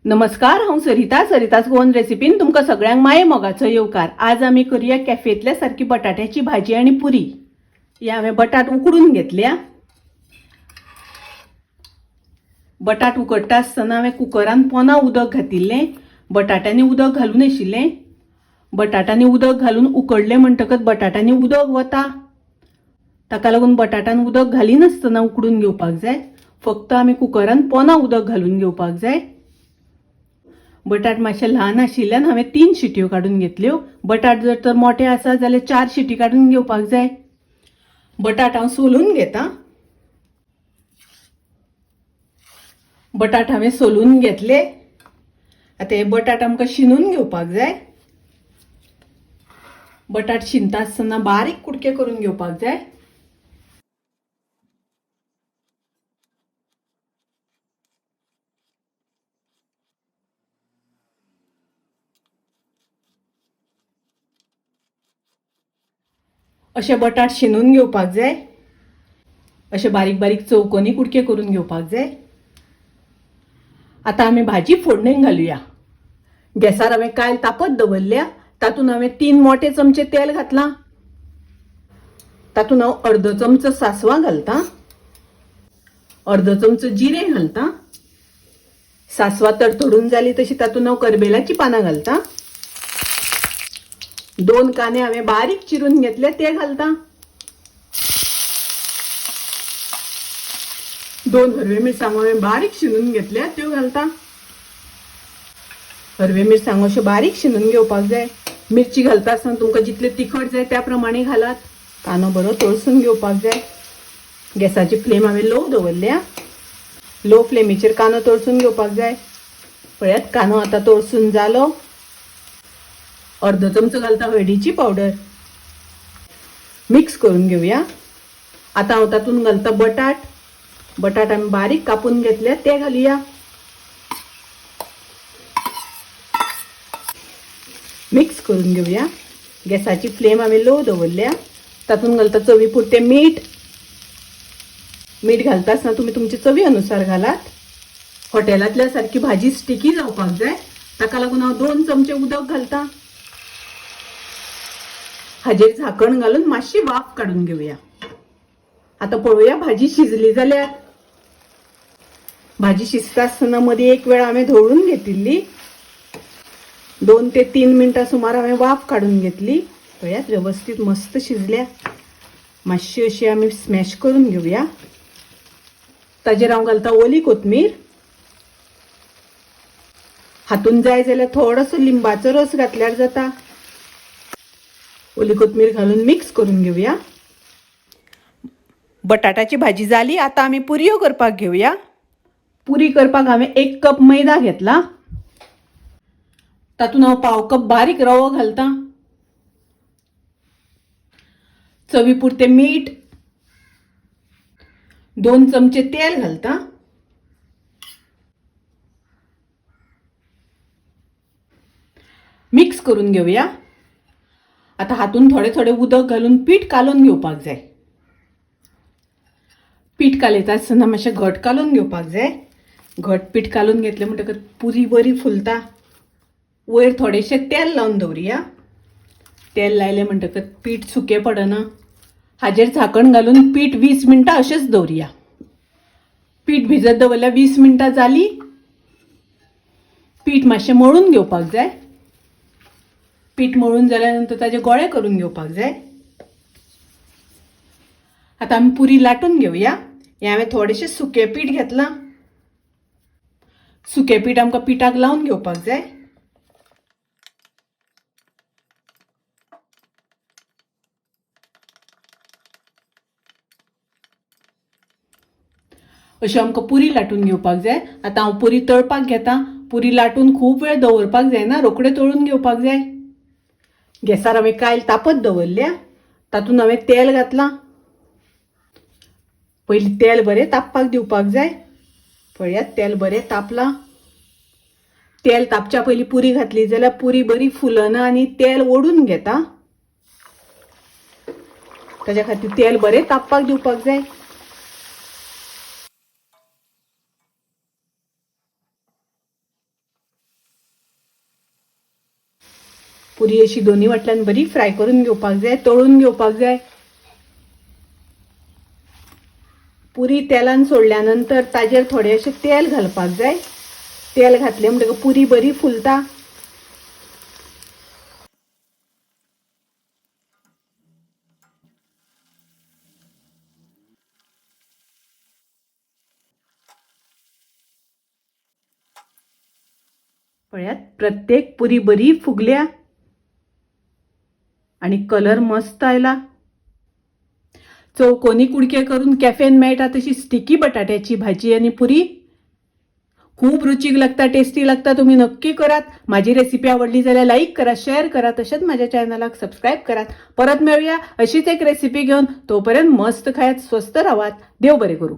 नमस्कार, हांव सरितास गोवन रेसिपीन तुमकां सगळ्यांक माये मोगाचो येवकार। आज आमी करूया कॅफेतल्या सारकी बटाट्याची भाजी आणि पुरी। हे हांवें बटाट उकडून घेतल्या। बटाट उकडटा आसतना हांवें कुकरान पोना उदक घातिल्लें। बटाट्यांनी उदक घालून आशिल्लें। बटाट्यांनी उदक घालून उकडलें म्हणटकच बटाट्यांनी उदक वता, ताका लागून बटाट्यान उदक घालिनासतना उकडून घेवपाक जाय। फक्त आमी कुकरान पोना उदक घालून घेवपाक जाय। बटाट मातशे ल्हान आशिल्ल्यान हांवें 3 शिट्यो काडून घेतल्यो। बटाट जर तर मोठे आसा जाल्यार 4 शिटी काडून घेवपाक जाय। बटाट हांव सोलून घेता। बटाट हांवें सोलून घेतले। आता हे बटाट आमकां शिनून घेवपाक जाय। बटाट शिनता आसतना बारीक कुडके करून घेवपाक जाय। अशे बटाट शिनून घेवपाक जाय। अशे बारीक बारीक चौकोनी कुडके करून घेवपाक जाय। आता आमी भाजी फोडणेक घालुया। गॅसार हांवें कायल तापत दवरल्या। तातून हांवें 3 मोठे चमचे तेल घातलां। तातून हांव अर्दो चमचो सासवां घालतां। अर्दो चमचो जिरें घालतां। सासवां तडतडून जाली तशी तातून हांव करबेलाची पानां घालतां। 2 कांदे हांवें बारीक चिरून घेतले ते घालतां। 2 हरवे मिरसांगो हांवें बारीक शिनून घेतल्या त्यो घालतां। हरवे मिरसांगो अशे बारीक शिनून घेवपाक जाय। मिरची घालता आसतना तुमकां जितले तिखट जाय त्या प्रमाणे घालात। कांदो बरो तळसून घेवपाक जाय। गॅसाची फ्लेम हांवें लो दवरल्या। लो फ्लेमीचेर कांदो तळसून घेवपाक जाय। पळयात कांदो आतां तळसून जालो। अर्दो चमचो घालता हळदीची पावडर। मिक्स करून घेवया। आता हांव तातून घालता बटाट। बटाट आमी बारीक कापून घेतले ते घालुया। मिक्स करून घेवया। गॅसाची फ्लेम हांवें लो दवरल्या। तातून घालता चवी पुरते मीठ। मीठ घालता आसतना तुमी तुमचे चवी अनुसार घालात। हॉटेलांतल्या सारकी भाजी स्टिकी जावपाक जाय, ताका लागून हांव 2 चमचे उदक घालता। हाजेर झाकण घालून मातशी वाफ काढून घेवया। आता पळोवया भाजी शिजली जाल्यार। भाजी शिजता आसतना मदीं एक वेळ हांवें धवळून घेतिल्ली। 2 ते 3 मिनटां सुमार हांवें वाफ काढून घेतली। पळयात व्यवस्थित मस्त शिजल्या। मातशी अशी आमी स्मॅश करून घेवया। ताजेर हांव घालता ओली कोथमीर। हातून जाय जाल्यार थोडोसो लिंबाचो रस घातल्यार जाता। ओली कोथमीर घालून मिक्स करून घेवया। बटाटाची भाजी जाली। आता आमी पुरयो करपाक घेवया। पुरी करपाक हांवें 1 कप मैदा घेतला। तातून हांव पाव कप बारीक रवो घालतां। चवी पुरते मीठ। 2 चमचे तेल घालतां। मिक्स करून घेवया। आता हातून थोडे थोडे उदक घालून पीठ कालून घेवपाक जाय। पीठ कालयता आसतना मातशें घट कालून घेवपाक जाय। घट पीठ कालून घेतलें म्हणटकच पुरी बरी फुलता। वयर थोडेशें तेल लावन दवरया। तेल लायलें म्हणटकच पीठ सुकें पडना। हाजेर झाकण घालून पीठ 20 मिनटां अशेंच दवरया। पीठ भिजत दवरल्यार 20 मिनटां जाली। पीठ मातशें मळून घेवपाक जाय। पीठ मळून जाल्या नंतर ताजे गोळे करून घेवपाक जाय। आता आमी पुरी लाटून घेवया। हे हांवें थोडेशें सुकें पीठ घेतलां। सुकें पीठ आमकां पिठाक लावन घेवपाक जाय। अशें आमकां पुरी लाटून घेवपाक जाय। आता हांव पुरी तळपाक घेता। पुरी लाटून खूब वेळ दवरपाक जायना, रोखडे तळून घेवपाक जाय। गॅसार हांवें कायल तापत दवरल्या। तातून हांवें तेल घातलां। पयलीं तेल बरें तापपाक दिवपाक जाय। पळयात तेल बरें तापलां। तेल तापच्या पयलीं पुरी घातली जाल्यार पुरी बरी फुलना आनी तेल ओडून घेता। ताच्या खातीर तेल बरें तापपाक दिवपाक जाय। पुरी अशी दोन्ही वाटल्यान बरी फ्राय करून घेवपाक जाय, तळून घेवपाक जाय. पुरी तेलान सोडल्या नंतर ताजेर थोडेशें तेल घालपाक जाय. तेल घातलें म्हणटकच पुरी बरी फुलता. पळयात प्रत्येक पुरी बरी फुगल्या आणि कलर मस्त आयला. चौकोनी कुडके करून कॅफेन मेळटा तशी स्टिकी बटाट्याची भाजी आणि पुरी खूप रुचीक लागता, टेस्टी लागता. तुम्ही नक्की करात. माझी रेसिपी आवडली जाल्यार लाईक करा, शेअर करा. तसेच माझ्या चॅनलाक सबस्क्राईब करात. परत मिळूया अशीच एक रेसिपी घेऊन. तोपर्यंत मस्त खायत, स्वस्त राहात. देव बरे करू.